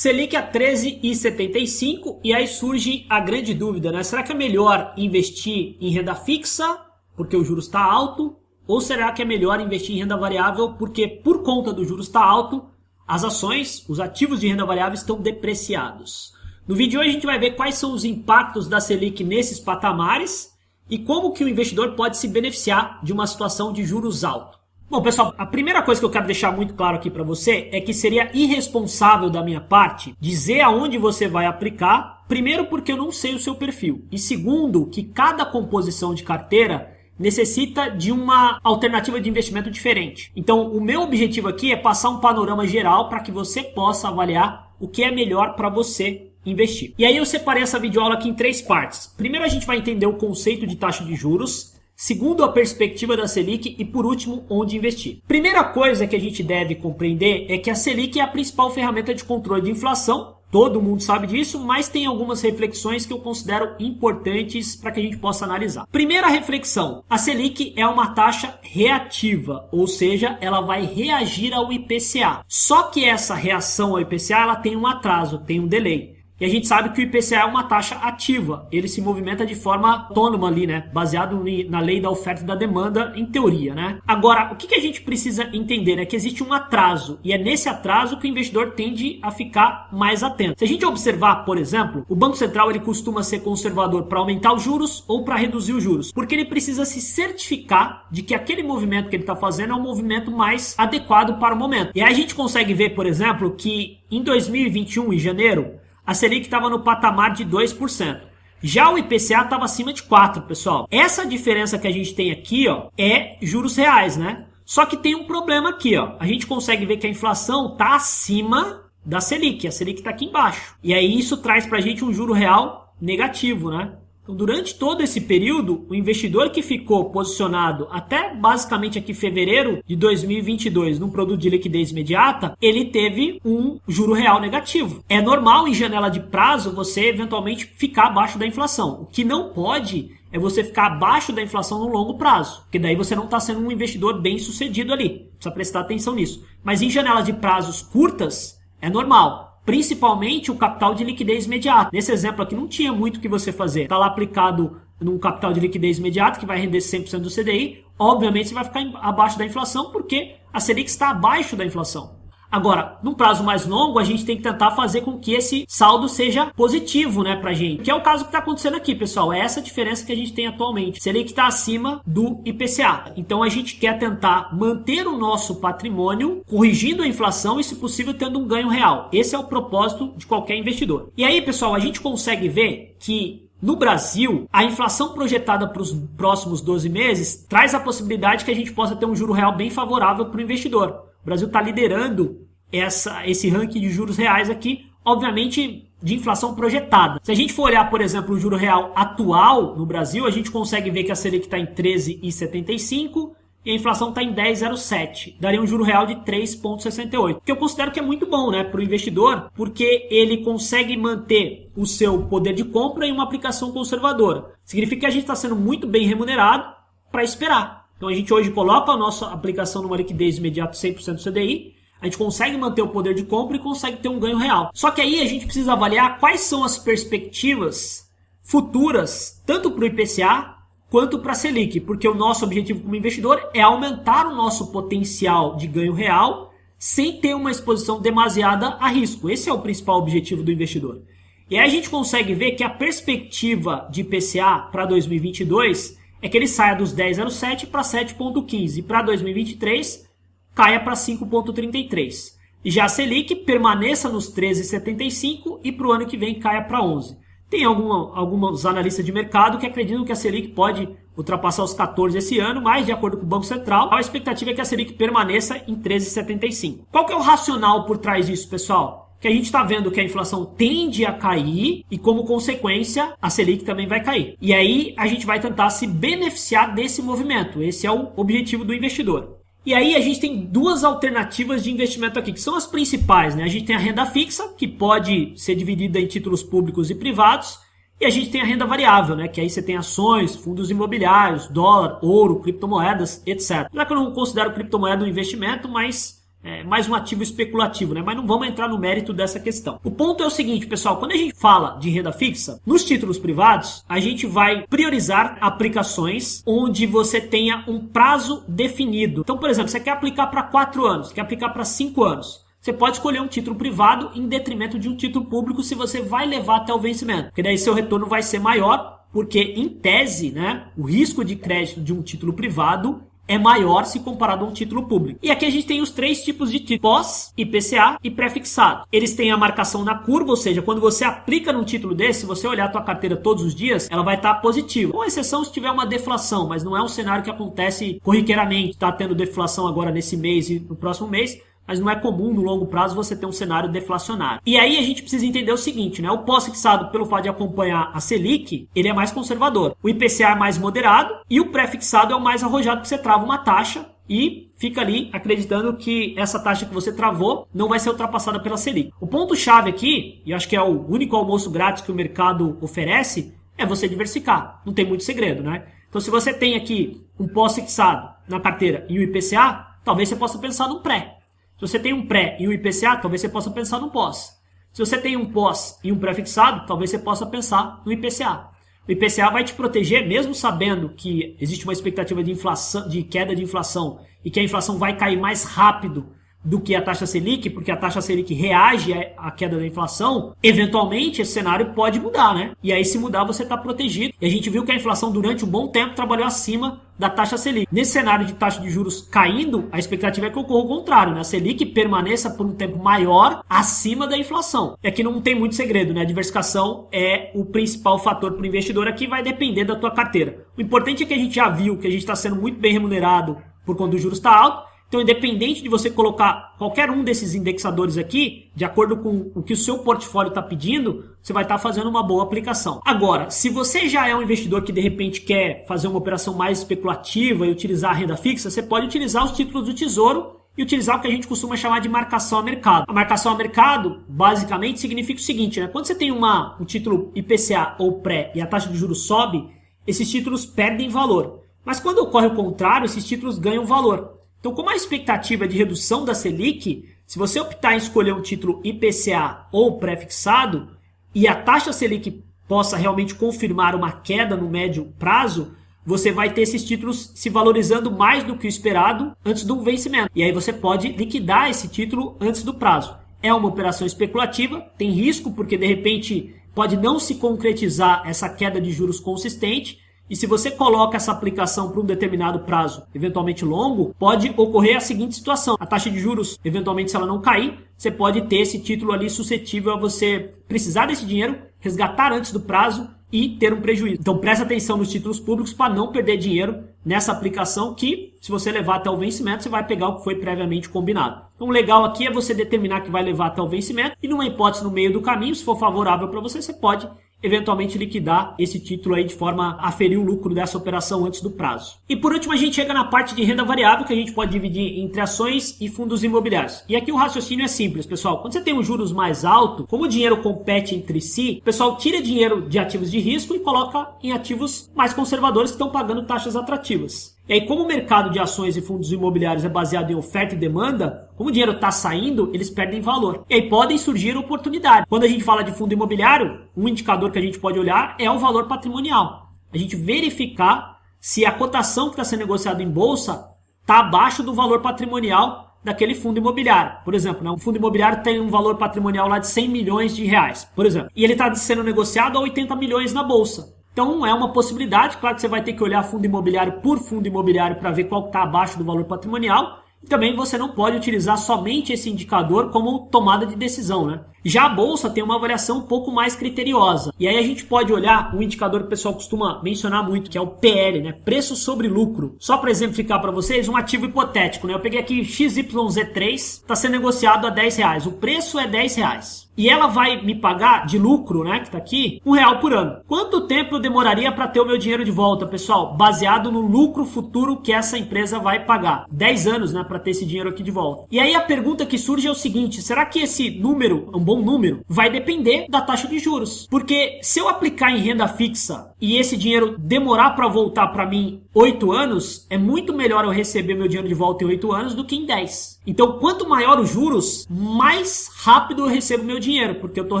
Selic a 13,75 e aí surge a grande dúvida, né? Será que é melhor investir em renda fixa porque o juros está alto? Ou será que é melhor investir em renda variável porque por conta do juros estar alto, as ações, os ativos de renda variável estão depreciados? No vídeo de hoje a gente vai ver quais são os impactos da Selic nesses patamares e como que o investidor pode se beneficiar de uma situação de juros altos. Bom, pessoal, a primeira coisa que eu quero deixar muito claro aqui para você é que seria irresponsável da minha parte dizer aonde você vai aplicar, primeiro porque eu não sei o seu perfil, e segundo que cada composição de carteira necessita de uma alternativa de investimento diferente. Então, o meu objetivo aqui é passar um panorama geral para que você possa avaliar o que é melhor para você investir. E aí eu separei essa videoaula aqui em 3 partes. Primeiro a gente vai entender o conceito de taxa de juros, segundo, a perspectiva da Selic e, por último, onde investir. Primeira coisa que a gente deve compreender é que a Selic é a principal ferramenta de controle de inflação. Todo mundo sabe disso, mas tem algumas reflexões que eu considero importantes para que a gente possa analisar. Primeira reflexão, a Selic é uma taxa reativa, ou seja, ela vai reagir ao IPCA. Só que essa reação ao IPCA ela tem um atraso, tem um delay. E a gente sabe que o IPCA é uma taxa ativa, ele se movimenta de forma autônoma ali, né? Baseado na lei da oferta e da demanda, em teoria, né? Agora, o que a gente precisa entender é que existe um atraso, e é nesse atraso que o investidor tende a ficar mais atento. Se a gente observar, por exemplo, o Banco Central ele costuma ser conservador para aumentar os juros ou para reduzir os juros, porque ele precisa se certificar de que aquele movimento que ele está fazendo é um movimento mais adequado para o momento. E aí a gente consegue ver, por exemplo, que em 2021, em janeiro, a Selic estava no patamar de 2%. Já o IPCA estava acima de 4%, pessoal. Essa diferença que a gente tem aqui, ó, é juros reais, né? Só que tem um problema aqui, ó. A gente consegue ver que a inflação está acima da Selic. A Selic está aqui embaixo. E aí isso traz para a gente um juro real negativo, né? Então, durante todo esse período, o investidor que ficou posicionado até basicamente aqui fevereiro de 2022 num produto de liquidez imediata, ele teve um juro real negativo. É normal em janela de prazo você eventualmente ficar abaixo da inflação. O que não pode é você ficar abaixo da inflação no longo prazo, porque daí você não está sendo um investidor bem sucedido ali. Precisa prestar atenção nisso. Mas em janela de prazos curtas, é normal. Principalmente o capital de liquidez imediata. Nesse exemplo aqui não tinha muito o que você fazer. Está lá aplicado num capital de liquidez imediata que vai render 100% do CDI. Obviamente você vai ficar abaixo da inflação porque a Selic está abaixo da inflação. Agora, num prazo mais longo, a gente tem que tentar fazer com que esse saldo seja positivo, né, pra gente. Que é o caso que está acontecendo aqui, pessoal. É essa diferença que a gente tem atualmente. Selic está acima do IPCA. Então a gente quer tentar manter o nosso patrimônio, corrigindo a inflação e, se possível, tendo um ganho real. Esse é o propósito de qualquer investidor. E aí, pessoal, a gente consegue ver que no Brasil, a inflação projetada para os próximos 12 meses traz a possibilidade que a gente possa ter um juro real bem favorável para o investidor. O Brasil está liderando esse ranking de juros reais aqui, obviamente de inflação projetada. Se a gente for olhar, por exemplo, o juro real atual no Brasil, a gente consegue ver que a Selic está em 13,75 e a inflação está em 10,07. Daria um juro real de 3,68. Que eu considero que é muito bom, né, para o investidor, porque ele consegue manter o seu poder de compra em uma aplicação conservadora. Significa que a gente está sendo muito bem remunerado para esperar. Então a gente hoje coloca a nossa aplicação numa liquidez imediata 100% do CDI, a gente consegue manter o poder de compra e consegue ter um ganho real. Só que aí a gente precisa avaliar quais são as perspectivas futuras, tanto para o IPCA quanto para a Selic, porque o nosso objetivo como investidor é aumentar o nosso potencial de ganho real sem ter uma exposição demasiada a risco. Esse é o principal objetivo do investidor. E aí a gente consegue ver que a perspectiva de IPCA para 2022 é que ele saia dos 10,07 para 7,15 e para 2023 caia para 5,33. E já a Selic permaneça nos 13,75 e para o ano que vem caia para 11. Tem alguns analistas de mercado que acreditam que a Selic pode ultrapassar os 14 esse ano, mas de acordo com o Banco Central, a expectativa é que a Selic permaneça em 13,75. Qual que é o racional por trás disso, pessoal? Que a gente está vendo que a inflação tende a cair e, como consequência, a Selic também vai cair. E aí a gente vai tentar se beneficiar desse movimento. Esse é o objetivo do investidor. E aí a gente tem duas alternativas de investimento aqui, que são as principais, né? A gente tem a renda fixa, que pode ser dividida em títulos públicos e privados, e a gente tem a renda variável, né? Que aí você tem ações, fundos imobiliários, dólar, ouro, criptomoedas, etc. Já que eu não considero criptomoeda um investimento, mas mais um ativo especulativo, né? Mas não vamos entrar no mérito dessa questão. O ponto é o seguinte, pessoal, quando a gente fala de renda fixa, nos títulos privados, a gente vai priorizar aplicações onde você tenha um prazo definido. Então, por exemplo, você quer aplicar para 4 anos, quer aplicar para 5 anos. Você pode escolher um título privado em detrimento de um título público se você vai levar até o vencimento, porque daí seu retorno vai ser maior, porque em tese, né, o risco de crédito de um título privado é maior se comparado a um título público. E aqui a gente tem os 3 tipos de título: pós, IPCA e pré-fixado. Eles têm a marcação na curva, ou seja, quando você aplica num título desse, se você olhar a tua carteira todos os dias, ela vai estar positiva. Com exceção se tiver uma deflação, mas não é um cenário que acontece corriqueiramente. Está tendo deflação agora nesse mês e no próximo mês, mas não é comum no longo prazo você ter um cenário deflacionário. E aí a gente precisa entender o seguinte, né? O pós-fixado, pelo fato de acompanhar a Selic, ele é mais conservador. O IPCA é mais moderado e o pré-fixado é o mais arrojado, porque você trava uma taxa e fica ali acreditando que essa taxa que você travou não vai ser ultrapassada pela Selic. O ponto-chave aqui, e acho que é o único almoço grátis que o mercado oferece, é você diversificar. Não tem muito segredo, né? Então, se você tem aqui um pós-fixado na carteira e o IPCA, talvez você possa pensar no pré. Se você tem um pré e um IPCA, talvez você possa pensar no pós. Se você tem um pós e um pré-fixado, talvez você possa pensar no IPCA. O IPCA vai te proteger, mesmo sabendo que existe uma expectativa de inflação, de queda de inflação, e que a inflação vai cair mais rápido do que a taxa Selic, porque a taxa Selic reage à queda da inflação. Eventualmente esse cenário pode mudar, né? E aí, se mudar, você está protegido. E a gente viu que a inflação durante um bom tempo trabalhou acima da taxa Selic. Nesse cenário de taxa de juros caindo, a expectativa é que ocorra o contrário, né? A Selic permaneça por um tempo maior acima da inflação. E aqui não tem muito segredo, né? A diversificação é o principal fator para o investidor. Aqui vai depender da tua carteira. O importante é que a gente já viu que a gente está sendo muito bem remunerado por quando o juros está alto. Então, independente de você colocar qualquer um desses indexadores aqui, de acordo com o que o seu portfólio está pedindo, você vai estar fazendo uma boa aplicação. Agora, se você já é um investidor que de repente quer fazer uma operação mais especulativa e utilizar a renda fixa, você pode utilizar os títulos do Tesouro e utilizar o que a gente costuma chamar de marcação a mercado. A marcação a mercado, basicamente, significa o seguinte, né? Quando você tem um título IPCA ou pré e a taxa de juros sobe, esses títulos perdem valor. Mas quando ocorre o contrário, esses títulos ganham valor. Então, como a expectativa é de redução da Selic, se você optar em escolher um título IPCA ou pré-fixado e a taxa Selic possa realmente confirmar uma queda no médio prazo, você vai ter esses títulos se valorizando mais do que o esperado antes do vencimento. E aí você pode liquidar esse título antes do prazo. É uma operação especulativa, tem risco porque de repente pode não se concretizar essa queda de juros consistente. E se você coloca essa aplicação para um determinado prazo, eventualmente longo, pode ocorrer a seguinte situação. A taxa de juros, eventualmente, se ela não cair, você pode ter esse título ali suscetível a você precisar desse dinheiro, resgatar antes do prazo e ter um prejuízo. Então presta atenção nos títulos públicos para não perder dinheiro nessa aplicação que, se você levar até o vencimento, você vai pegar o que foi previamente combinado. Então o legal aqui é você determinar que vai levar até o vencimento e numa hipótese no meio do caminho, se for favorável para você, você pode eventualmente liquidar esse título aí de forma a aferir o lucro dessa operação antes do prazo. E por último a gente chega na parte de renda variável, que a gente pode dividir entre ações e fundos imobiliários. E aqui o raciocínio é simples, pessoal. Quando você tem um juros mais alto, como o dinheiro compete entre si, o pessoal tira dinheiro de ativos de risco e coloca em ativos mais conservadores que estão pagando taxas atrativas. E aí, como o mercado de ações e fundos imobiliários é baseado em oferta e demanda, como o dinheiro está saindo, eles perdem valor. E aí podem surgir oportunidades. Quando a gente fala de fundo imobiliário, um indicador que a gente pode olhar é o valor patrimonial. A gente verificar se a cotação que está sendo negociada em bolsa está abaixo do valor patrimonial daquele fundo imobiliário. Por exemplo, né, um fundo imobiliário tem um valor patrimonial lá de 100 milhões de reais, por exemplo. E ele está sendo negociado a 80 milhões na bolsa. Então é uma possibilidade, claro que você vai ter que olhar fundo imobiliário por fundo imobiliário para ver qual está abaixo do valor patrimonial. E também você não pode utilizar somente esse indicador como tomada de decisão, né? Já a bolsa tem uma avaliação um pouco mais criteriosa. E aí a gente pode olhar um indicador que o pessoal costuma mencionar muito, que é o PL, né? Preço sobre lucro. Só para exemplificar para vocês, um ativo hipotético, né? Eu peguei aqui XYZ3, está sendo negociado a R$10. O preço é R$10. E ela vai me pagar de lucro, né? Que está aqui, R$1 por ano. Quanto tempo eu demoraria para ter o meu dinheiro de volta, pessoal? Baseado no lucro futuro que essa empresa vai pagar. 10 anos, né? Para ter esse dinheiro aqui de volta. E aí a pergunta que surge é o seguinte: será que esse número é um bom número, vai depender da taxa de juros. Porque se eu aplicar em renda fixa e esse dinheiro demorar para voltar para mim 8 anos, é muito melhor eu receber meu dinheiro de volta em 8 anos do que em 10. Então, quanto maior os juros, mais rápido eu recebo meu dinheiro, porque eu estou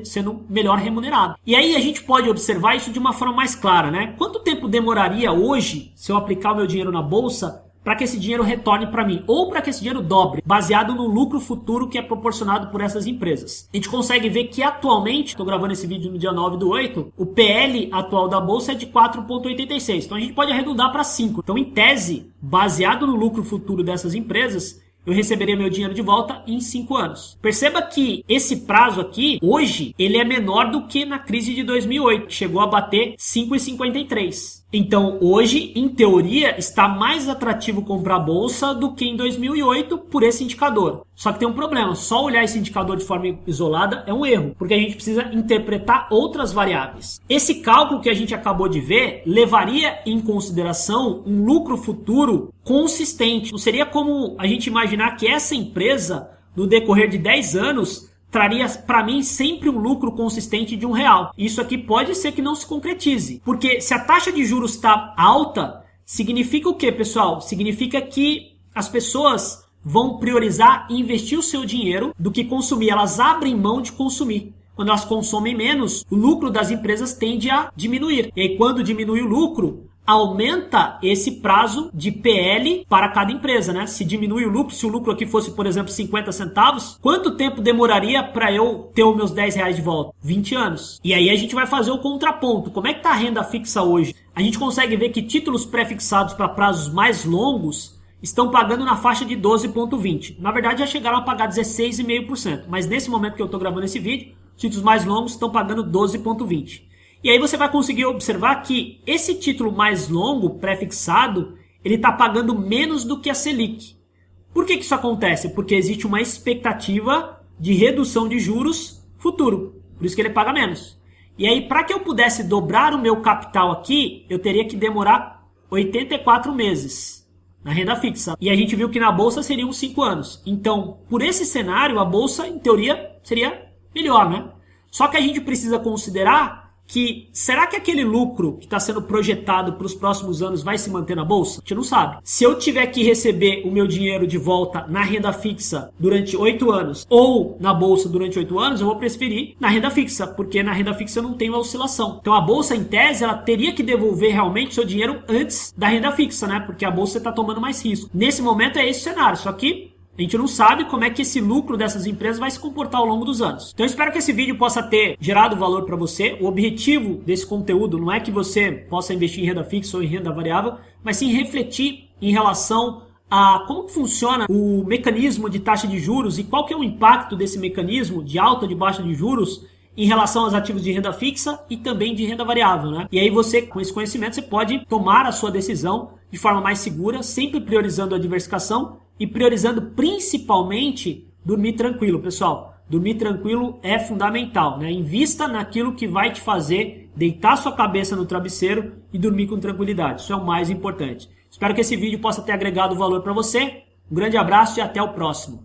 sendo melhor remunerado. E aí a gente pode observar isso de uma forma mais clara, né? Quanto tempo demoraria hoje, se eu aplicar o meu dinheiro na bolsa, para que esse dinheiro retorne para mim, ou para que esse dinheiro dobre, baseado no lucro futuro que é proporcionado por essas empresas. A gente consegue ver que atualmente, estou gravando esse vídeo no dia 9/8, o PL atual da bolsa é de 4,86. Então a gente pode arredondar para 5. Então, em tese, baseado no lucro futuro dessas empresas, eu receberia meu dinheiro de volta em 5 anos. Perceba que esse prazo aqui, hoje, ele é menor do que na crise de 2008, que chegou a bater 5,53. Então, hoje, em teoria, está mais atrativo comprar bolsa do que em 2008 por esse indicador. Só que tem um problema, só olhar esse indicador de forma isolada é um erro, porque a gente precisa interpretar outras variáveis. Esse cálculo que a gente acabou de ver levaria em consideração um lucro futuro consistente. Não seria como a gente imaginar que essa empresa, no decorrer de 10 anos, traria para mim sempre um lucro consistente de R$1. Isso aqui pode ser que não se concretize, porque se a taxa de juros está alta, significa o quê, pessoal? Significa que as pessoas vão priorizar investir o seu dinheiro do que consumir. Elas abrem mão de consumir. Quando elas consomem menos, o lucro das empresas tende a diminuir. E aí, quando diminui o lucro, aumenta esse prazo de PL para cada empresa, né? Se diminui o lucro, se o lucro aqui fosse, por exemplo, 50 centavos, quanto tempo demoraria para eu ter os meus R$10 de volta? 20 anos. E aí a gente vai fazer o contraponto. Como é que está a renda fixa hoje? A gente consegue ver que títulos pré-fixados para prazos mais longos estão pagando na faixa de 12,20. Na verdade, já chegaram a pagar 16,5%. Mas nesse momento que eu estou gravando esse vídeo, títulos mais longos estão pagando 12,20. E aí você vai conseguir observar que esse título mais longo, pré-fixado, ele está pagando menos do que a Selic. Por que isso acontece? Porque existe uma expectativa de redução de juros futuro. Por isso que ele paga menos. E aí, para que eu pudesse dobrar o meu capital aqui, eu teria que demorar 84 meses na renda fixa. E a gente viu que na bolsa seriam 5 anos. Então, por esse cenário, a bolsa, em teoria, seria melhor, né? Só que a gente precisa considerar que será que aquele lucro que está sendo projetado para os próximos anos vai se manter na bolsa? A gente não sabe. Se eu tiver que receber o meu dinheiro de volta na renda fixa durante 8 anos ou na bolsa durante 8 anos, eu vou preferir na renda fixa, porque na renda fixa eu não tenho a oscilação. Então a bolsa, em tese, ela teria que devolver realmente o seu dinheiro antes da renda fixa, né? Porque a bolsa está tomando mais risco. Nesse momento é esse o cenário, só que a gente não sabe como é que esse lucro dessas empresas vai se comportar ao longo dos anos. Então eu espero que esse vídeo possa ter gerado valor para você. O objetivo desse conteúdo não é que você possa investir em renda fixa ou em renda variável, mas sim refletir em relação a como funciona o mecanismo de taxa de juros e qual que é o impacto desse mecanismo de alta ou de baixa de juros em relação aos ativos de renda fixa e também de renda variável, né? E aí você, com esse conhecimento, você pode tomar a sua decisão de forma mais segura, sempre priorizando a diversificação e priorizando principalmente dormir tranquilo, pessoal. Dormir tranquilo é fundamental, né? Invista naquilo que vai te fazer deitar sua cabeça no travesseiro e dormir com tranquilidade. Isso é o mais importante. Espero que esse vídeo possa ter agregado valor para você. Um grande abraço e até o próximo.